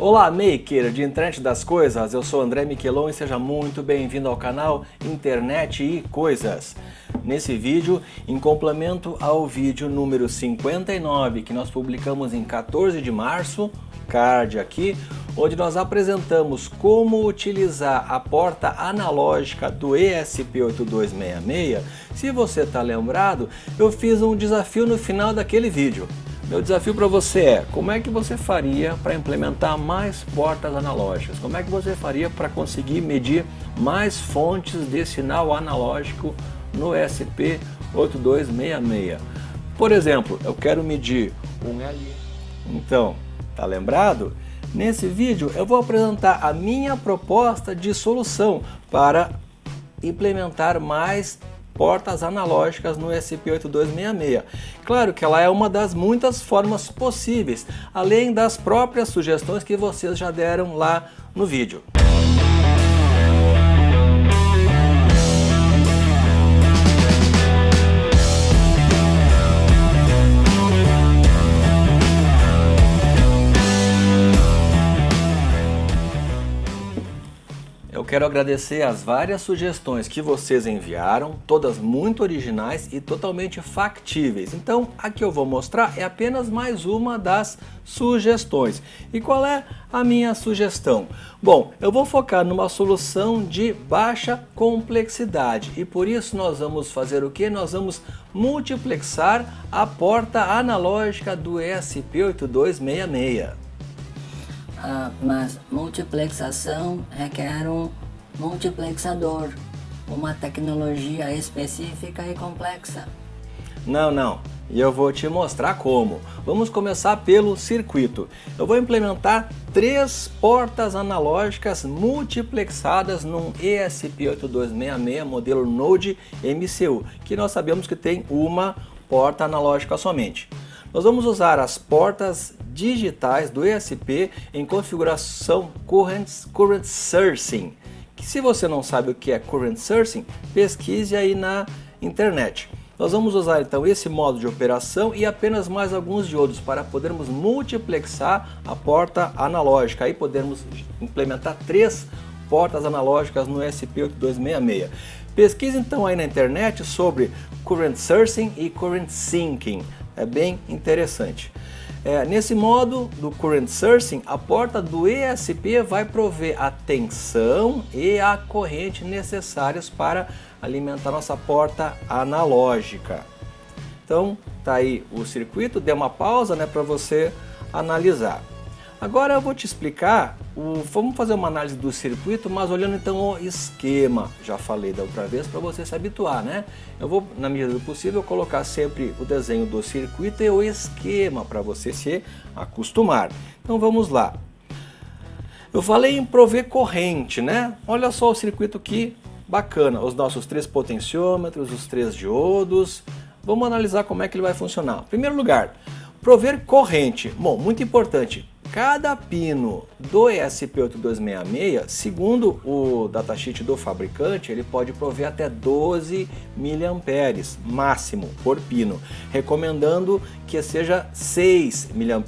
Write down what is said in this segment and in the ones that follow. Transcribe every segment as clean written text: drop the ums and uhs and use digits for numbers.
Olá, maker de internet das coisas, eu sou André Miquelon e seja muito bem-vindo ao canal Internet e Coisas. Nesse vídeo, em complemento ao vídeo número 59 que nós publicamos em 14 de março, card aqui, onde nós apresentamos como utilizar a porta analógica do ESP8266, se você está lembrado, eu fiz um desafio no final daquele vídeo. Meu desafio para você é, como é que você faria para implementar mais portas analógicas? Como é que você faria para conseguir medir mais fontes de sinal analógico no ESP8266? Por exemplo, eu quero medir um L. Então, tá lembrado? Nesse vídeo eu vou apresentar a minha proposta de solução para implementar mais portas analógicas no ESP8266. Claro que ela é uma das muitas formas possíveis, além das próprias sugestões que vocês já deram lá no vídeo. Eu quero agradecer as várias sugestões que vocês enviaram, todas muito originais e totalmente factíveis. Então, a que eu vou mostrar é apenas mais uma das sugestões. E qual é a minha sugestão? Bom, eu vou focar numa solução de baixa complexidade e por isso nós vamos fazer o que? Nós vamos multiplexar a porta analógica do ESP8266. Mas multiplexação requer um multiplexador, uma tecnologia específica e complexa. Não. E eu vou te mostrar como. Vamos começar pelo circuito. Eu vou implementar 3 portas analógicas multiplexadas num ESP8266 modelo Node MCU, que nós sabemos que tem uma porta analógica somente. Nós vamos usar as portas digitais do ESP em configuração Current Sourcing. Que se você não sabe o que é Current Sourcing, pesquise aí na internet. Nós vamos usar então esse modo de operação e apenas mais alguns diodos para podermos multiplexar a porta analógica. Aí podemos implementar 3 portas analógicas no ESP8266. Pesquise então aí na internet sobre Current Sourcing e Current Sinking. É bem interessante. Nesse modo do Current Sourcing, a porta do ESP vai prover a tensão e a corrente necessárias para alimentar nossa porta analógica. Então, tá aí o circuito, dê uma pausa, para você analisar. Agora eu vou te explicar, vamos fazer uma análise do circuito, mas olhando então o esquema. Já falei da outra vez para você se habituar, Eu vou, na medida do possível, colocar sempre o desenho do circuito e o esquema para você se acostumar. Então vamos lá. Eu falei em prover corrente, Olha só o circuito que bacana, os nossos 3 potenciômetros, os 3 diodos. Vamos analisar como é que ele vai funcionar. Em primeiro lugar, prover corrente. Bom, muito importante. Cada pino do ESP8266, segundo o datasheet do fabricante, ele pode prover até 12 mA máximo por pino, recomendando que seja 6 mA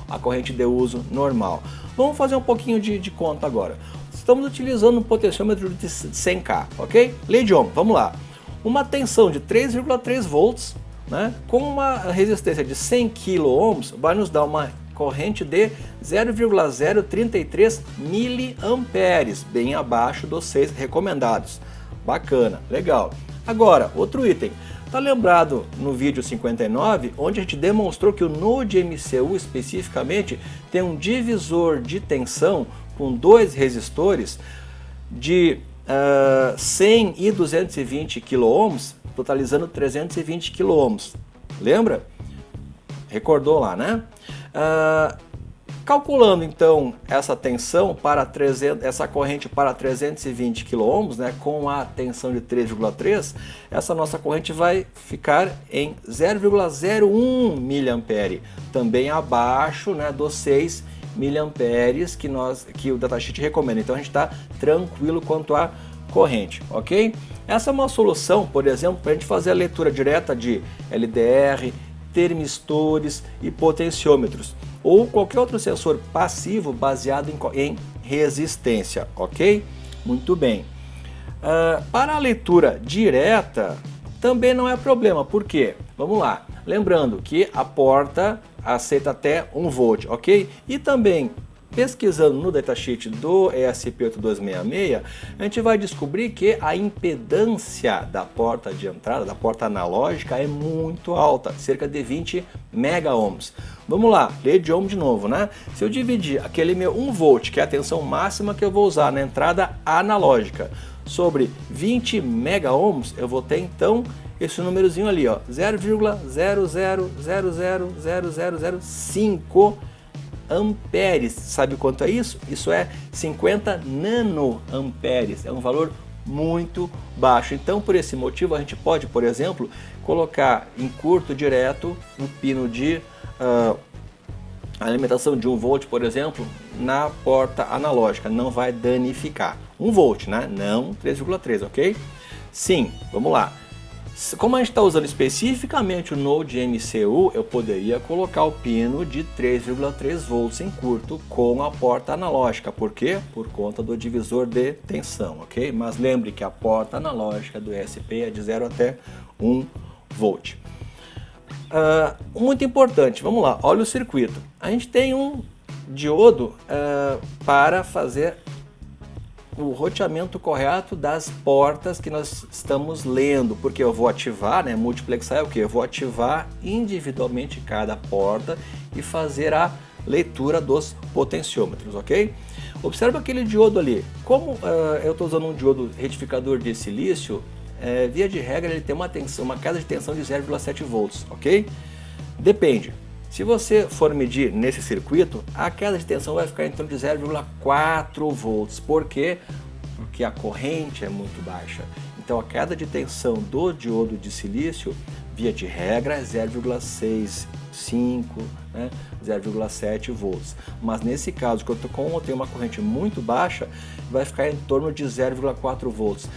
a corrente de uso normal. Vamos fazer um pouquinho de conta agora. Estamos utilizando um potenciômetro de 100K, ok? Lei de Ohm, vamos lá. Uma tensão de 3,3 volts, com uma resistência de 100 kΩ, vai nos dar uma corrente de 0,033 miliamperes, bem abaixo dos 6 recomendados. Bacana, legal. Agora, outro item. Tá lembrado no vídeo 59, onde a gente demonstrou que o Node MCU especificamente tem um divisor de tensão com 2 resistores de 100 e 220 kΩ, totalizando 320 kΩ. Lembra? Recordou lá, Calculando então essa tensão para essa corrente para 320 kΩ, com a tensão de 3,3, essa nossa corrente vai ficar em 0,01 miliampere, também abaixo, dos 6 miliamperes que o datasheet recomenda. Então a gente está tranquilo quanto à corrente, ok? Essa é uma solução, por exemplo, para a gente fazer a leitura direta de LDR, termistores e potenciômetros. ou qualquer outro sensor passivo baseado em resistência, ok? Muito bem. Para a leitura direta também não é problema, por quê? Vamos lá, lembrando que a porta aceita até 1 volt, ok? E também, pesquisando no datasheet do ESP8266, a gente vai descobrir que a impedância da porta de entrada, da porta analógica, é muito alta, cerca de 20 mega ohms. Vamos lá, lei de ohm de novo, né? Se eu dividir aquele meu 1 volt, que é a tensão máxima que eu vou usar na entrada analógica, sobre 20 mega ohms, eu vou ter então esse númerozinho ali, ó, 0,0000005 amperes. Sabe quanto é isso? Isso é 50 nanoamperes, é um valor muito baixo. Então, por esse motivo, a gente pode, por exemplo, colocar em curto direto um pino de alimentação de 1 volt, por exemplo, na porta analógica, não vai danificar. 1 volt, né? Não 3,3, ok? Sim, vamos lá. Como a gente está usando especificamente o Node MCU, eu poderia colocar o pino de 3,3 volts em curto com a porta analógica. Por quê? Por conta do divisor de tensão, ok? Mas lembre que a porta analógica do ESP é de 0 até 1 volt. Muito importante, vamos lá, olha o circuito. A gente tem um diodo para fazer o roteamento correto das portas que nós estamos lendo, porque eu vou ativar, né, multiplexar é o que? Eu vou ativar individualmente cada porta e fazer a leitura dos potenciômetros, ok? Observa aquele diodo ali. Como eu estou usando um diodo retificador de silício, via de regra ele tem uma queda de tensão de 0,7 volts, ok? Depende. Se você for medir nesse circuito, a queda de tensão vai ficar em torno de 0,4 volts. Por quê? Porque a corrente é muito baixa. Então a queda de tensão do diodo de silício, via de regra, é 0,65, né? 0,7 volts. Mas nesse caso, como eu tenho uma corrente muito baixa, vai ficar em torno de 0,4 volts.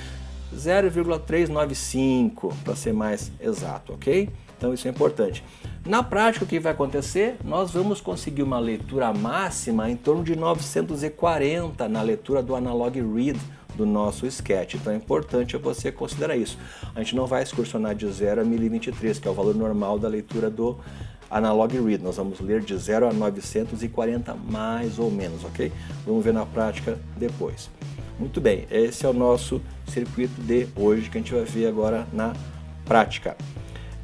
0,395 para ser mais exato, ok? Então isso é importante. Na prática, o que vai acontecer? Nós vamos conseguir uma leitura máxima em torno de 940 na leitura do analog read do nosso sketch. Então é importante você considerar isso. A gente não vai excursionar de 0 a 1023, que é o valor normal da leitura do analog read. Nós vamos ler de 0 a 940 mais ou menos, ok? Vamos ver na prática depois. Muito bem, esse é o nosso circuito de hoje que a gente vai ver agora na prática.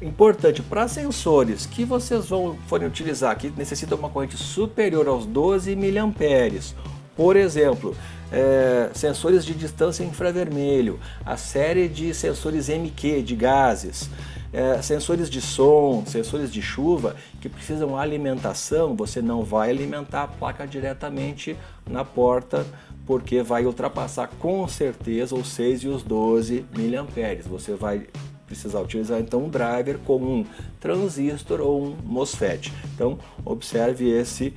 Importante para sensores que vocês forem utilizar, que necessitam uma corrente superior aos 12 mA, por exemplo, sensores de distância infravermelho, a série de sensores MQ de gases, sensores de som, sensores de chuva que precisam alimentação, você não vai alimentar a placa diretamente na porta, porque vai ultrapassar com certeza os 6 e os 12 mA. Você vai precisar utilizar então um driver com um transistor ou um MOSFET. Então observe esse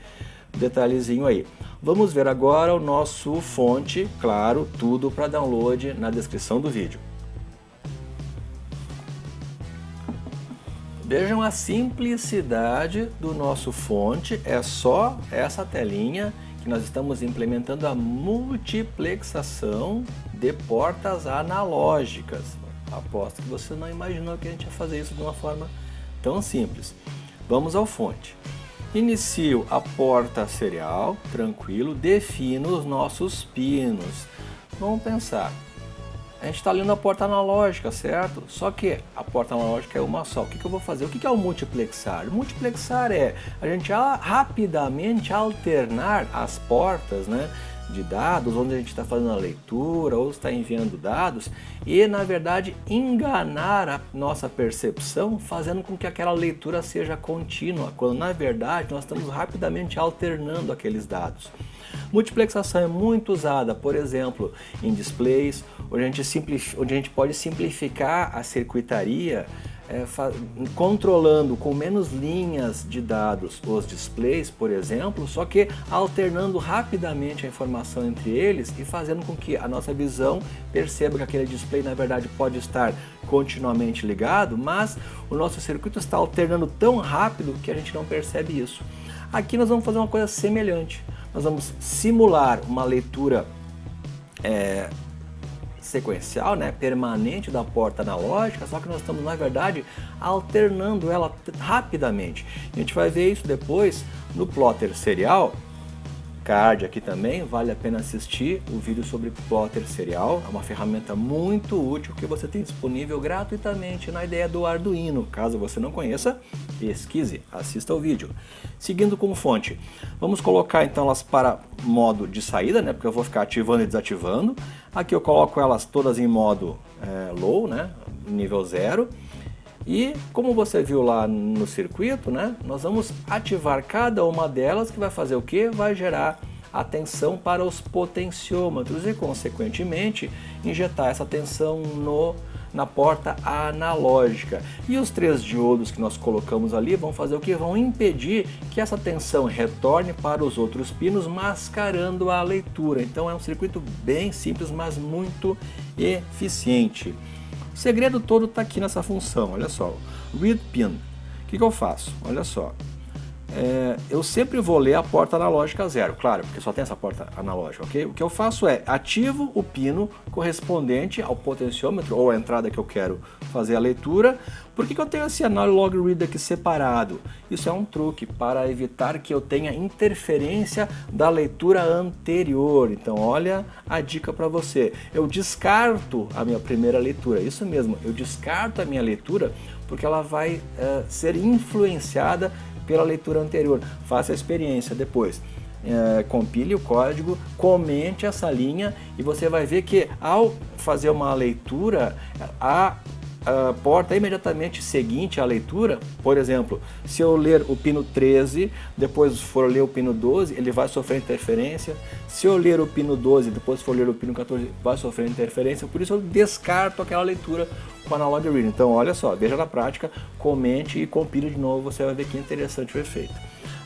detalhezinho aí. Vamos ver agora o nosso fonte, claro, tudo para download na descrição do vídeo. Vejam a simplicidade do nosso fonte, é só essa telinha que nós estamos implementando a multiplexação de portas analógicas. Aposto que você não imaginou que a gente ia fazer isso de uma forma tão simples. Vamos ao fonte. Inicio a porta serial, tranquilo, defino os nossos pinos. Vamos pensar. A gente está lendo a porta analógica, certo? Só que a porta analógica é uma só. O que eu vou fazer? O que é o multiplexar? O multiplexar é a gente rapidamente alternar as portas, né, de dados, onde a gente está fazendo a leitura ou está enviando dados e, na verdade, enganar a nossa percepção, fazendo com que aquela leitura seja contínua, quando, na verdade, nós estamos rapidamente alternando aqueles dados. Multiplexação é muito usada, por exemplo, em displays, onde a gente pode simplificar a circuitaria, controlando com menos linhas de dados os displays, por exemplo, só que alternando rapidamente a informação entre eles e fazendo com que a nossa visão perceba que aquele display na verdade pode estar continuamente ligado, mas o nosso circuito está alternando tão rápido que a gente não percebe isso. Aqui nós vamos fazer uma coisa semelhante. Nós vamos simular uma leitura sequencial, né, permanente da porta analógica, só que nós estamos, na verdade, alternando ela rapidamente. A gente vai ver isso depois no plotter serial. Card aqui também, vale a pena assistir o vídeo sobre plotter serial, é uma ferramenta muito útil que você tem disponível gratuitamente na ideia do Arduino. Caso você não conheça, pesquise, assista ao vídeo. Seguindo com fonte, vamos colocar então elas para modo de saída, né, porque eu vou ficar ativando e desativando. Aqui eu coloco elas todas em modo low, né, nível 0. E como você viu lá no circuito, né, nós vamos ativar cada uma delas, que vai fazer o quê? Vai gerar a tensão para os potenciômetros e, consequentemente, injetar essa tensão na porta analógica. E os 3 diodos que nós colocamos ali vão fazer o quê? Vão impedir que essa tensão retorne para os outros pinos, mascarando a leitura. Então é um circuito bem simples, mas muito eficiente. O segredo todo está aqui nessa função, olha só, read pin. O que eu faço? Olha só, eu sempre vou ler a porta analógica 0, claro, porque só tem essa porta analógica, ok? O que eu faço é ativo o pino correspondente ao potenciômetro ou à entrada que eu quero fazer a leitura. Por que eu tenho esse analog read aqui separado? Isso é um truque para evitar que eu tenha interferência da leitura anterior. Então olha a dica para você. Eu descarto a minha primeira leitura, isso mesmo, eu descarto a minha leitura porque ela vai ser influenciada pela leitura anterior. Faça a experiência depois. Compile o código, comente essa linha e você vai ver que ao fazer uma leitura, a porta imediatamente seguinte à leitura, por exemplo, se eu ler o pino 13, depois for ler o pino 12, ele vai sofrer interferência. Se eu ler o pino 12, depois for ler o pino 14, vai sofrer interferência. Por isso eu descarto aquela leitura com analog read. Então olha só, veja na prática, comente e compile de novo, você vai ver que interessante o efeito.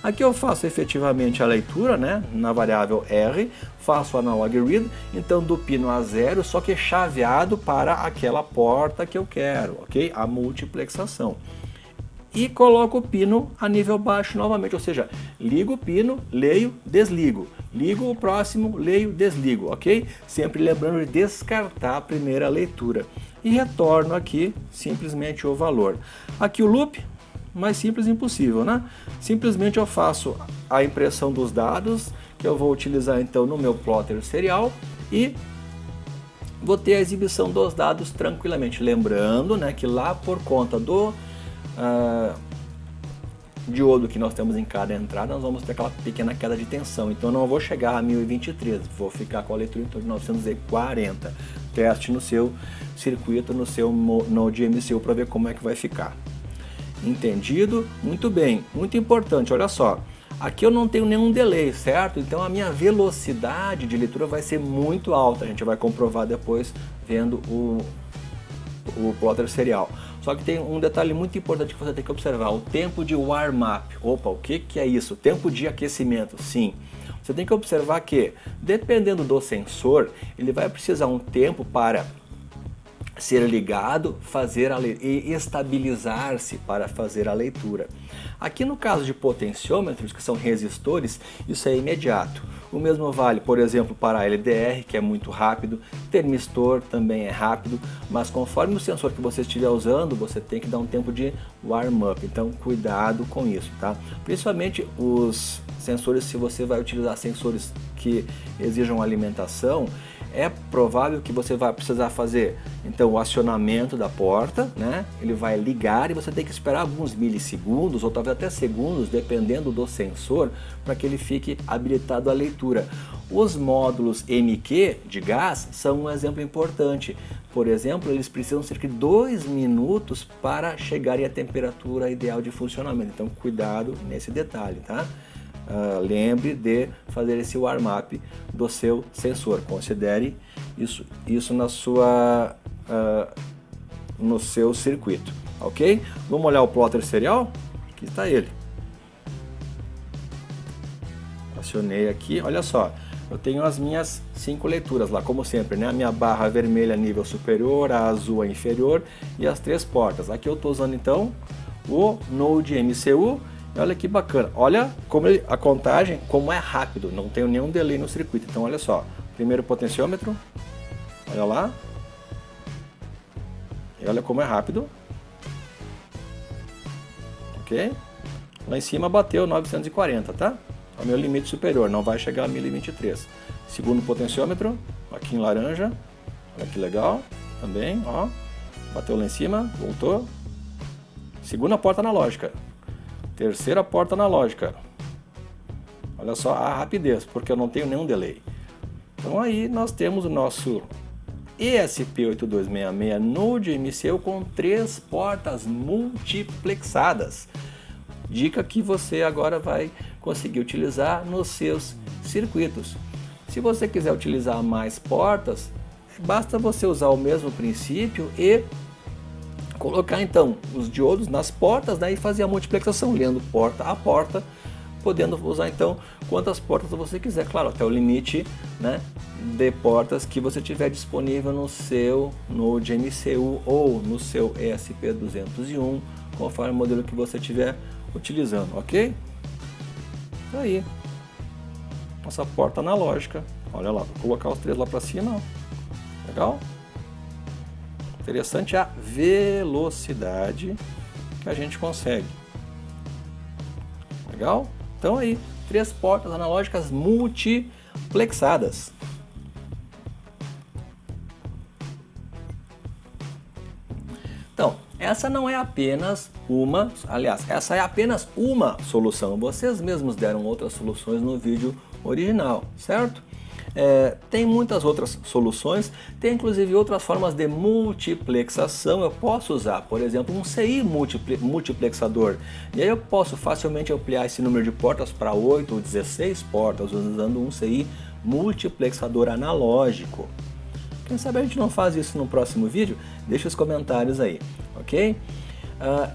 Aqui eu faço efetivamente a leitura, né, na variável R, faço o analog read, então do pino A0, só que chaveado para aquela porta que eu quero, ok? A multiplexação. E coloco o pino a nível baixo novamente, ou seja, ligo o pino, leio, desligo. Ligo o próximo, leio, desligo, ok? Sempre lembrando de descartar a primeira leitura. E retorno aqui simplesmente o valor. Aqui o loop, mais simples impossível, né? Simplesmente eu faço a impressão dos dados, que eu vou utilizar então no meu plotter serial, e vou ter a exibição dos dados tranquilamente. Lembrando, né, que lá por conta do diodo que nós temos em cada entrada, nós vamos ter aquela pequena queda de tensão. Então não vou chegar a 1023, vou ficar com a leitura em torno de 940. Teste no seu circuito, no seu Node MCU para ver como é que vai ficar. Entendido? Muito bem, muito importante, olha só. Aqui eu não tenho nenhum delay, certo? Então a minha velocidade de leitura vai ser muito alta. A gente vai comprovar depois vendo o plotter serial. Só que tem um detalhe muito importante que você tem que observar, o tempo de warm-up. Opa, o que é isso? Tempo de aquecimento, sim. Você tem que observar que, dependendo do sensor, ele vai precisar um tempo para ser ligado, e estabilizar-se para fazer a leitura. Aqui no caso de potenciômetros, que são resistores, isso é imediato. O mesmo vale, por exemplo, para a LDR, que é muito rápido, termistor também é rápido, mas conforme o sensor que você estiver usando, você tem que dar um tempo de warm-up, então cuidado com isso, tá? Principalmente os sensores, se você vai utilizar sensores que exijam alimentação, é provável que você vai precisar fazer então o acionamento da porta, né? Ele vai ligar e você tem que esperar alguns milissegundos ou talvez até segundos, dependendo do sensor, para que ele fique habilitado à leitura. Os módulos MQ de gás são um exemplo importante. Por exemplo, eles precisam cerca de 2 minutos para chegarem à temperatura ideal de funcionamento. Então cuidado nesse detalhe, tá? Lembre de fazer esse warm-up do seu sensor. Considere isso no seu circuito, ok? Vamos olhar o plotter serial? Aqui está ele. Acionei aqui, olha só. Eu tenho as minhas 5 leituras lá, como sempre, né? A minha barra vermelha nível superior, a azul a inferior e as 3 portas. Aqui eu estou usando então o Node MCU Olha que bacana, olha como a contagem, como é rápido, não tem nenhum delay no circuito. Então olha só, primeiro potenciômetro, olha lá, e olha como é rápido, ok? Lá em cima bateu 940, tá? É o meu limite superior, não vai chegar a 1023. Segundo potenciômetro, aqui em laranja, olha que legal, também, ó, bateu lá em cima, voltou. Segunda porta analógica. Terceira porta analógica. Olha só a rapidez, porque eu não tenho nenhum delay. Então aí nós temos o nosso ESP8266 Node MCU com 3 portas multiplexadas. Dica que você agora vai conseguir utilizar nos seus circuitos. Se você quiser utilizar mais portas, basta você usar o mesmo princípio e colocar então os diodos nas portas, né, e fazer a multiplexação, lendo porta a porta, podendo usar então quantas portas você quiser, claro, até o limite, né, de portas que você tiver disponível no seu Node MCU ou no seu ESP201, conforme o modelo que você estiver utilizando, ok? Tá aí, nossa porta analógica, olha lá, vou colocar os 3 lá para cima, ó. Legal? Interessante a velocidade que a gente consegue. Legal? Então aí, 3 portas analógicas multiplexadas. Então, essa não é apenas uma, aliás, essa é apenas uma solução. Vocês mesmos deram outras soluções no vídeo original, certo? Tem muitas outras soluções, tem inclusive outras formas de multiplexação. Eu posso usar, por exemplo, um CI multiplexador, e aí eu posso facilmente ampliar esse número de portas para 8 ou 16 portas usando um CI multiplexador analógico. Quem sabe a gente não faz isso no próximo vídeo? Deixa os comentários aí, ok?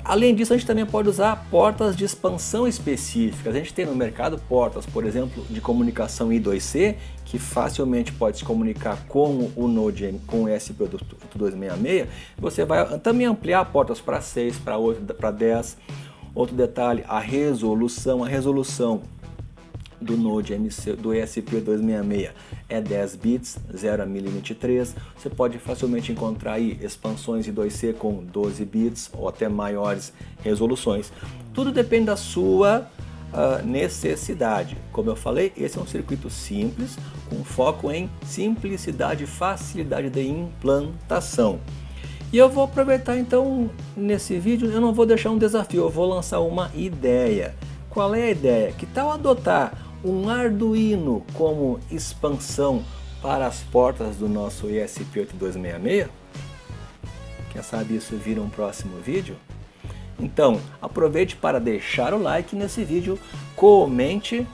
Além disso, a gente também pode usar portas de expansão específicas. A gente tem no mercado portas, por exemplo, de comunicação I2C, que facilmente pode se comunicar com o Node, com o ESP8266. Você vai também ampliar portas para 6, para 8, para 10. Outro detalhe, a resolução do Node do ESP266 é 10 bits, 0 a 1023. Você pode facilmente encontrar aí expansões I2C com 12 bits ou até maiores resoluções. Tudo depende da sua necessidade. Como eu falei, esse é um circuito simples, com foco em simplicidade e facilidade de implantação. E eu vou aproveitar então nesse vídeo, eu não vou deixar um desafio, eu vou lançar uma ideia. Qual é a ideia? Que tal adotar um Arduino como expansão para as portas do nosso ESP8266? Quem sabe isso vira um próximo vídeo? Então, aproveite para deixar o like nesse vídeo, comente,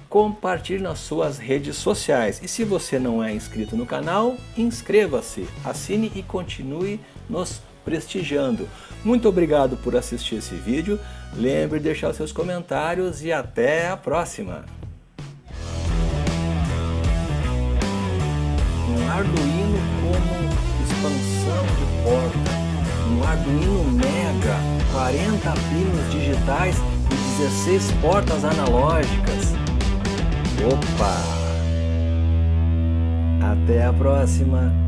compartilhe nas suas redes sociais. E se você não é inscrito no canal, inscreva-se, assine e continue nos prestigiando. Muito obrigado por assistir esse vídeo. Lembre de deixar seus comentários e até a próxima. Um Arduino como expansão de porta. Um Arduino Mega, 40 pinos digitais e 16 portas analógicas. Opa! Até a próxima!